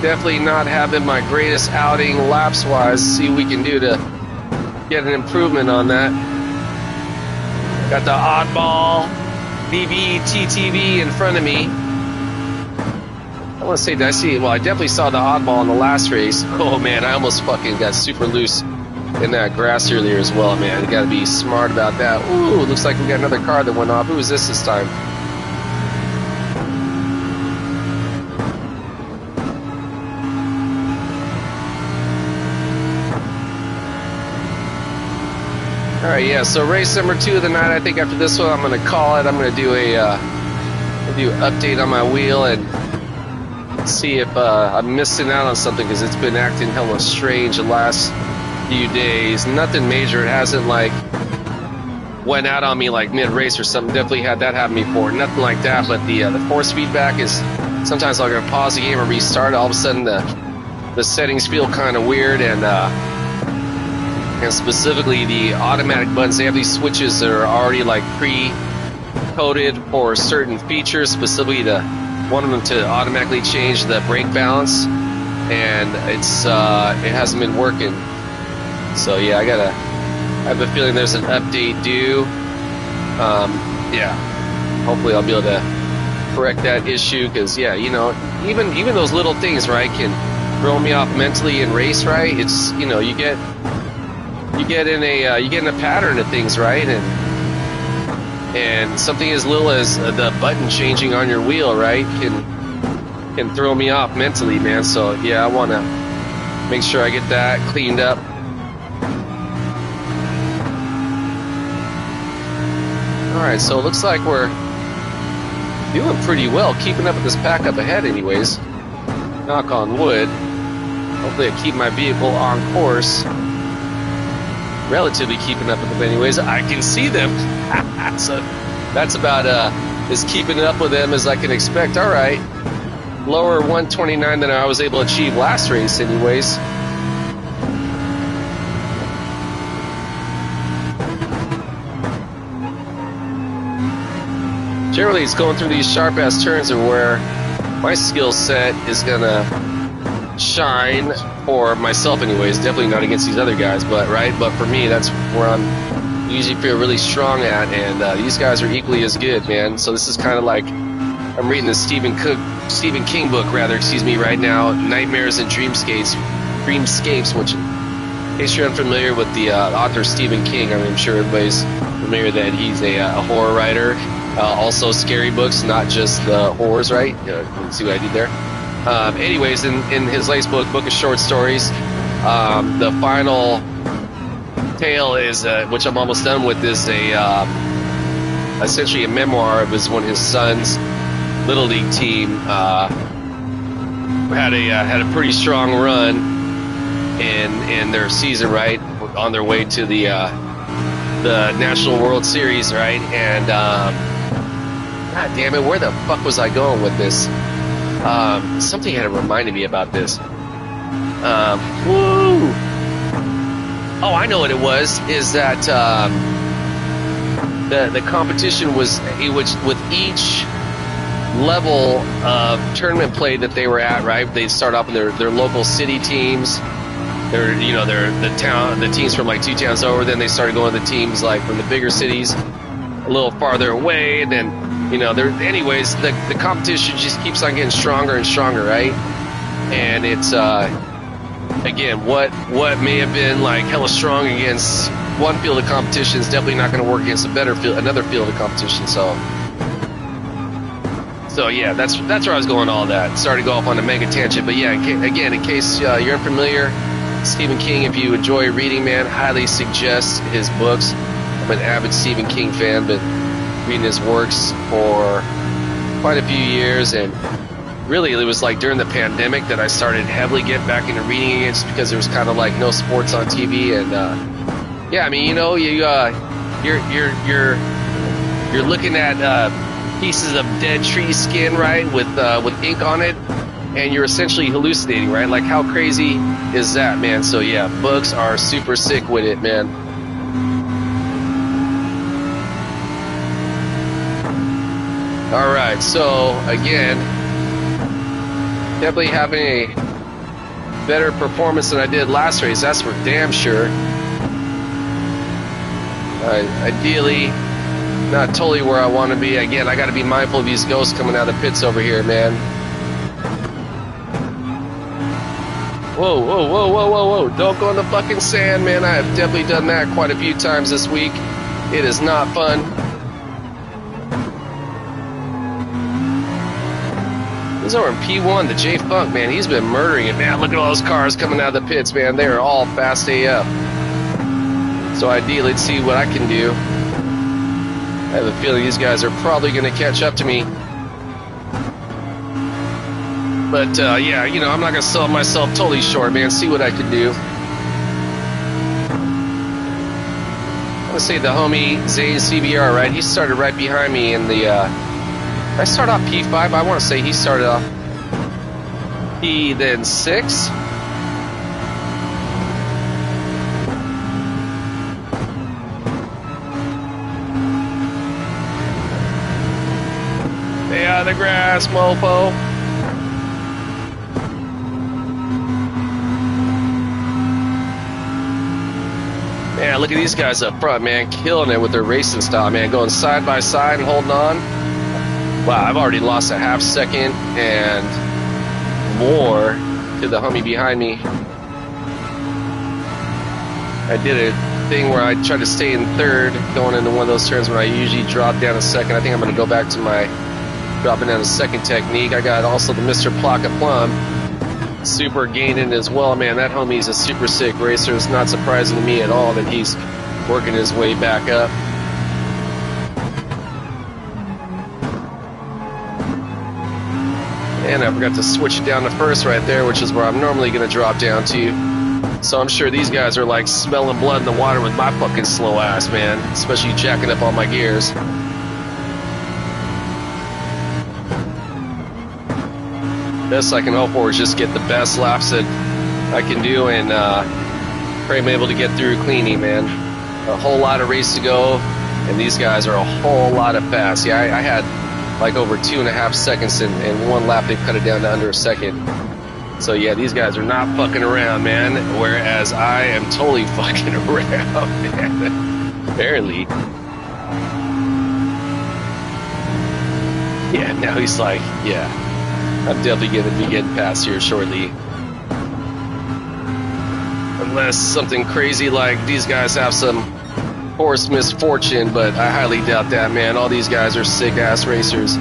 B: definitely not having my greatest outing laps-wise. See what we can do to get an improvement on that. Got the oddball BBTTV in front of me. I want to say, did I see? Well, I definitely saw the oddball in the last race. Oh man, I almost fucking got super loose in that grass earlier as well, man. You got to be smart about that. Ooh, looks like we got another car that went off. Who is this time? All right, yeah. So race number 2 of the night. I think after this one, I'm gonna call it. I'm gonna do an update on my wheel and see if I'm missing out on something, because it's been acting hella strange the last few days. Nothing major. It hasn't like went out on me like mid-race or something. Definitely had that happen before. Nothing like that, but the force feedback is sometimes I'll go pause the game and restart. All of a sudden the settings feel kind of weird, and specifically the automatic buttons. They have these switches that are already like pre-coded for certain features, specifically one of them to automatically change the brake balance, and it hasn't been working. So yeah, I have a feeling there's an update due. Yeah, hopefully I'll be able to correct that issue, because yeah, you know, even those little things, right, can throw me off mentally in race, right? It's, you know, you get in a pattern of things, right? And something as little as the button changing on your wheel, right, can throw me off mentally, man. So yeah, I want to make sure I get that cleaned up. All right, so it looks like we're doing pretty well, keeping up with this pack up ahead anyways. Knock on wood. Hopefully I keep my vehicle on course. Relatively keeping up with them anyways. I can see them. So that's about as keeping up with them as I can expect. All right. Lower 129 than I was able to achieve last race anyways. Generally, it's going through these sharp-ass turns are where my skill set is going to shine, for myself anyways. Definitely not against these other guys, but for me, that's where I'm usually feel really strong at, and these guys are equally as good, man. So this is kind of like I'm reading the Stephen King book, right now, Nightmares and Dreamscapes, which, in case you're unfamiliar with the author Stephen King, I'm sure everybody's familiar that he's a horror writer. Also scary books, not just the horrors, right? You see what I did there? Anyways, in his latest book of short stories, the final tale is, which I'm almost done with, is essentially a memoir of one of his son's Little League team. Had a pretty strong run in their season, right? On their way to the National World Series, right? And God damn it, where the fuck was I going with this? Something had reminded me about this. Woo! Oh, I know what it was. Is that the competition was with each level of tournament play that they were at, right? They'd start off in their local city teams. They're the teams from like 2 towns over. Then they started going to the teams like from the bigger cities a little farther away. And then, anyways, the competition just keeps on getting stronger and stronger, right? And it's again, what may have been like hella strong against one field of competition is definitely not going to work against another field of competition. So yeah, that's where I was going. All that started to go off on a mega tangent, but yeah, again, in case you're unfamiliar, Stephen King, if you enjoy reading, man, highly suggest his books. I'm an avid Stephen King fan, been reading his works for quite a few years, and really it was like during the pandemic that I started heavily getting back into reading again, just because there was kind of like no sports on TV, and yeah, I mean, you're looking at pieces of dead tree skin, right, with ink on it, and you're essentially hallucinating, right? Like, how crazy is that, man? So yeah, books are super sick with it, man. All right, so again, definitely having a better performance than I did last race, that's for damn sure. Ideally, not totally where I want to be. Again, I got to be mindful of these ghosts coming out of the pits over here, man. Whoa, whoa, whoa, whoa, whoa, whoa. Don't go in the fucking sand, man. I have definitely done that quite a few times this week. It is not fun. This is over in P1, the J-Funk, man. He's been murdering it, man. Look at all those cars coming out of the pits, man. They are all fast AF. So ideally, let's see what I can do. I have a feeling these guys are probably going to catch up to me. But, yeah, you know, I'm not going to sell myself totally short, man. See what I can do. I'm going to say the homie Zane CBR, right? He started right behind me in the, I start off P5. I want to say he started off P, then 6. Stay out of the grass, mofo. Man, look at these guys up front, man, killing it with their racing style, man, going side by side and holding on. Wow, I've already lost a half second and more to the homie behind me. I did a thing where I tried to stay in third going into one of those turns when I usually drop down a second. I think I'm going to go back to my dropping down a second technique. I got also the Mr. Plaka Plum super gaining as well, man. That homie's a super sick racer. It's not surprising to me at all that he's working his way back up. And I forgot to switch it down to first right there, which is where I'm normally going to drop down to. So I'm sure these guys are like smelling blood in the water with my fucking slow ass, man. Especially jacking up all my gears. Best I can hope for is just get the best laps that I can do and pray I'm able to get through cleanly, man. A whole lot of race to go, and these guys are a whole lot of fast. Yeah, I had like over 2.5 seconds in one lap. They cut it down to under a second. So yeah, these guys are not fucking around, man. Whereas I am totally fucking around, man. Apparently. Yeah, now he's like, yeah. I'm definitely going to be getting past here shortly. Unless something crazy like these guys have some horse misfortune, but I highly doubt that, man. All these guys are sick-ass racers.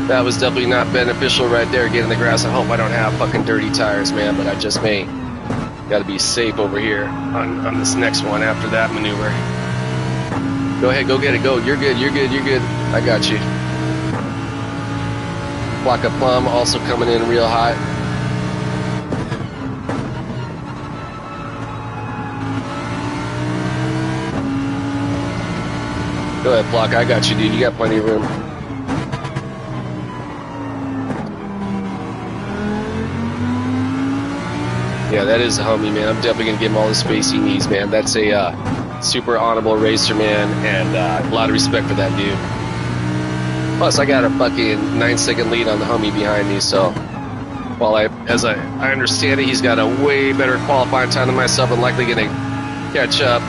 B: That was definitely not beneficial right there, getting the grass. I hope I don't have fucking dirty tires, man, but I just may. Got to be safe over here on this next one after that maneuver. Go ahead, go get it, go. You're good, you're good, you're good. I got you. Plaka Plum also coming in real hot. Go ahead, Plaka. I got you, dude. You got plenty of room. Yeah, that is a homie, man. I'm definitely going to give him all the space he needs, man. That's a super honorable racer, man, and a lot of respect for that dude. Plus, I got a fucking 9-second lead on the homie behind me, so while I understand it, he's got a way better qualifying time than myself and likely going to catch up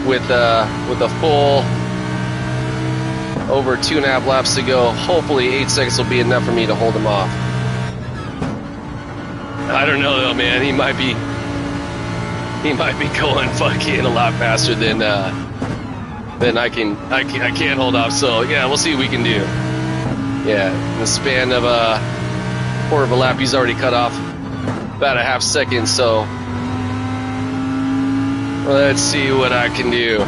B: with a full over 2.5 laps to go. Hopefully 8 seconds will be enough for me to hold him off. I don't know though, man. He might be going fucking a lot faster than I can't hold off. So yeah, we'll see what we can do. Yeah, in the span of a quarter of a lap, he's already cut off about a half second. So let's see what I can do.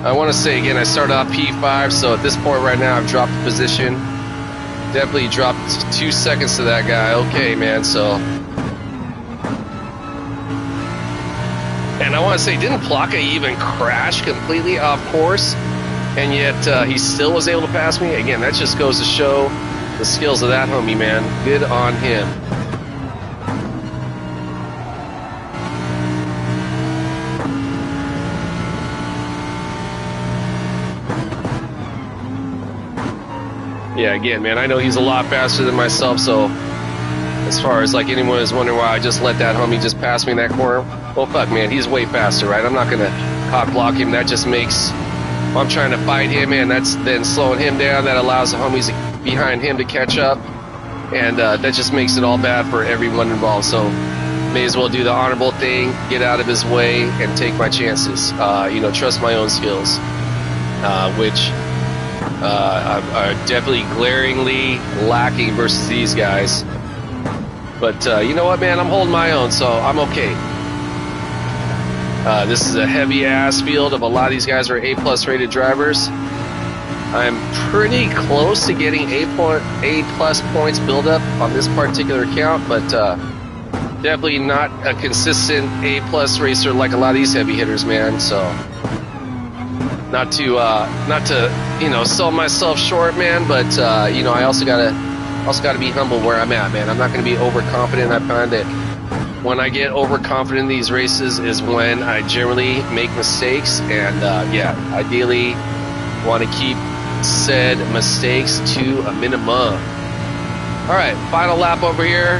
B: I want to say again, I started off P5, so at this point right now, I've dropped the position. Definitely dropped 2 seconds to that guy. Okay, man. So. And I want to say, didn't Plaka even crash completely off course? And yet he still was able to pass me? Again, that just goes to show the skills of that homie, man. Good on him. Yeah, again, man, I know he's a lot faster than myself, so as far as like anyone is wondering why I just let that homie just pass me in that corner, well, fuck, man, he's way faster, right? I'm not going to cock block him. That just makes, I'm trying to fight him, and that's then slowing him down. That allows the homies behind him to catch up, and that just makes it all bad for everyone involved. So may as well do the honorable thing, get out of his way, and take my chances. Trust my own skills, which are definitely glaringly lacking versus these guys. But you know what, man? I'm holding my own, so I'm okay. This is a heavy ass field of a lot of these guys are A+ rated drivers. I'm pretty close to getting A+ points build up on this particular account, but definitely not a consistent A+ racer like a lot of these heavy hitters, man. So not to sell myself short, man, but I also gotta be humble where I'm at, man. I'm not gonna be overconfident. I find that when I get overconfident in these races is when I generally make mistakes, and ideally want to keep said mistakes to a minimum. All right, final lap over here.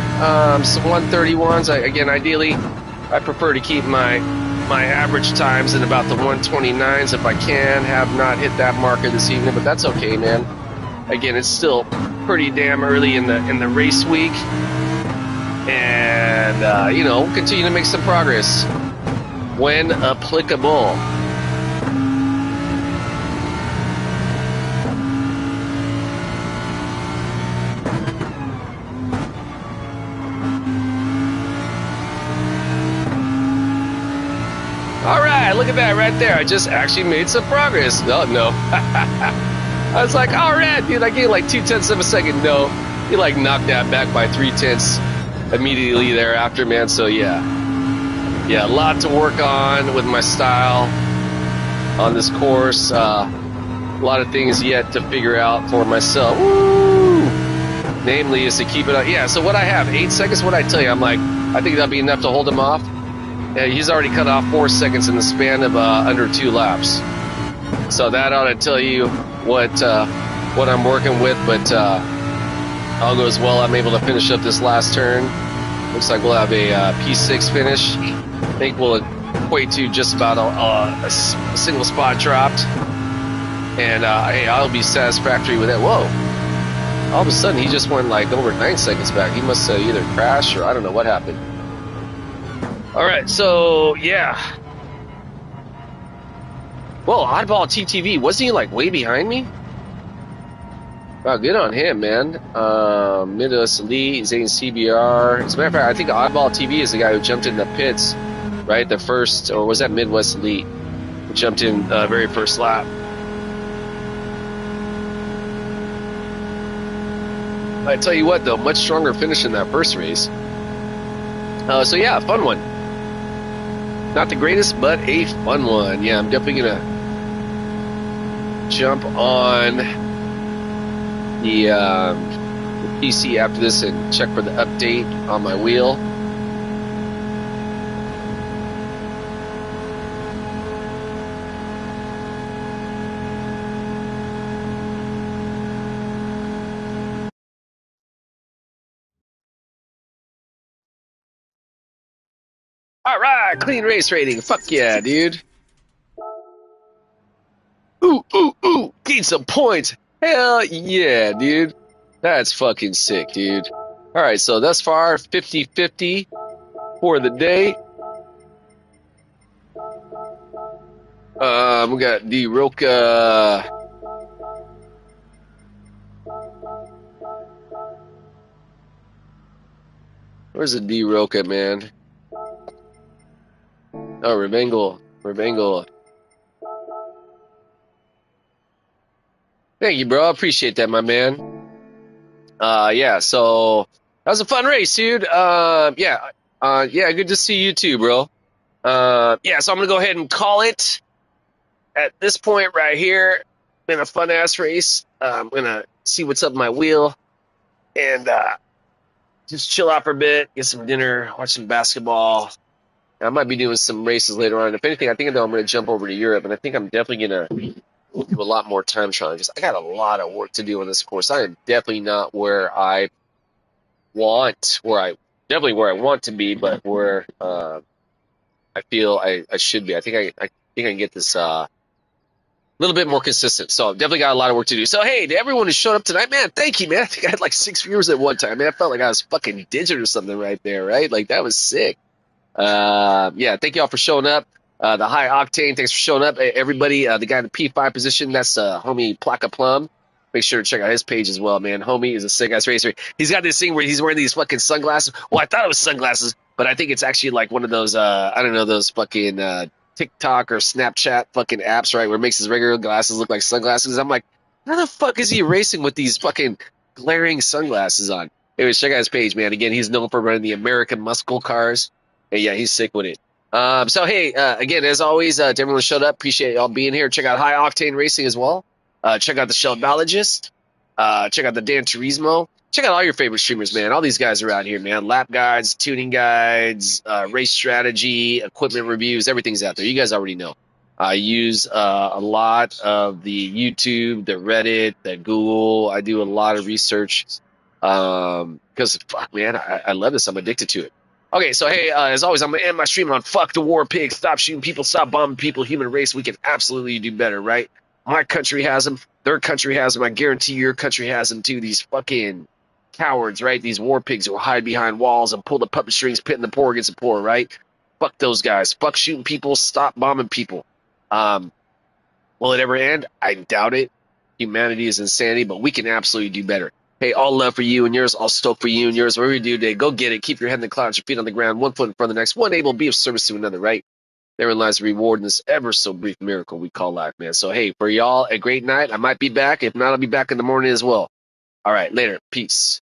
B: Some 131s. Ideally, I prefer to keep my average times in about the 129s if I can. Have not hit that marker this evening, but that's okay, man. Again, it's still pretty damn early in the race week, and we'll continue to make some progress when applicable. All right, look at that right there. I just actually made some progress. Oh, no. I was like, all right, dude, I gained like 0.2 of a second. No, he like knocked that back by 0.3 immediately thereafter, man. So, yeah, a lot to work on with my style on this course. A lot of things yet to figure out for myself. Woo! Namely is to keep it up. Yeah, so what I have, 8 seconds, what I tell you, I'm like, I think that'll be enough to hold him off. Yeah, he's already cut off 4 seconds in the span of under 2 laps. So that ought to tell you what I'm working with, but all goes well. I'm able to finish up this last turn. Looks like we'll have a P6 finish. I think we'll equate to just about a single spot dropped. And hey, I'll be satisfactory with that. Whoa. All of a sudden, he just went like over 9 seconds back. He must have either crashed or I don't know what happened. All right, so yeah. Whoa, Oddball TTV, wasn't he like way behind me? Wow, good on him, man. Midwest Elite, Zane CBR. As a matter of fact, I think Oddball TV is the guy who jumped in the pits, right? The first, or was that Midwest Elite? Who jumped in very first lap. I tell you what, though, much stronger finish in that first race. So yeah, fun one. Not the greatest, but a fun one. Yeah, I'm definitely gonna jump on the PC after this and check for the update on my wheel. All right, clean race rating. Fuck yeah, dude. Ooh. Gain some points. Hell yeah, dude. That's fucking sick, dude. All right, so thus far, 50-50 for the day. We got the Roca. Where's the D Roca, man? Oh, Revengle. Thank you, bro. I appreciate that, my man. Yeah, so that was a fun race, dude. Yeah, good to see you too, bro. Yeah, so I'm gonna go ahead and call it at this point right here. Been a fun ass race. I'm gonna see what's up my wheel and just chill out for a bit, get some dinner, watch some basketball. I might be doing some races later on. If anything, I think I'm going to jump over to Europe, and I think I'm definitely going to do a lot more time trialing because I got a lot of work to do on this course. I am definitely not where I want to be, but where I feel I should be. I think I can get this a little bit more consistent. So I've definitely got a lot of work to do. So hey, to everyone who showed up tonight, man, thank you, man. I think I had like 6 viewers at one time, man. I felt like I was fucking digit or something right there, right? Like that was sick. Yeah, thank y'all for showing up. The High Octane, thanks for showing up. Everybody, the guy in the P5 position, that's homie Plaka Plum. Make sure to check out his page as well, man. Homie is a sick ass racer. He's got this thing where he's wearing these fucking sunglasses. Well, I thought it was sunglasses, but I think it's actually like one of those I don't know, those fucking TikTok or Snapchat fucking apps, right, where it makes his regular glasses look like sunglasses. I'm like, how the fuck is he racing with these fucking glaring sunglasses on? Anyways, check out his page, man. Again, he's known for running the American Muscle Cars, and yeah, he's sick with it. So hey, again, as always, to everyone who showed up, appreciate y'all being here. Check out High Octane Racing as well. Check out the Sheldologist. Check out the Dan Turismo. Check out all your favorite streamers, man. All these guys are out here, man. Lap guides, tuning guides, race strategy, equipment reviews, everything's out there. You guys already know. I use a lot of the YouTube, the Reddit, the Google. I do a lot of research because, fuck, man, I love this. I'm addicted to it. Okay, so hey, as always, I'm going to end my stream on fuck the war pigs, stop shooting people, stop bombing people, human race. We can absolutely do better, right? My country has them. Their country has them. I guarantee your country has them too. These fucking cowards, right? These war pigs who hide behind walls and pull the puppet strings, pitting the poor against the poor, right? Fuck those guys. Fuck shooting people. Stop bombing people. Will it ever end? I doubt it. Humanity is insanity, but we can absolutely do better. Hey, all love for you and yours, all stoked for you and yours. Whatever you do today, go get it. Keep your head in the clouds, your feet on the ground, one foot in front of the next, one able to be of service to another, right? Therein lies the reward in this ever so brief miracle we call life, man. So, hey, for y'all, a great night. I might be back. If not, I'll be back in the morning as well. All right, later. Peace.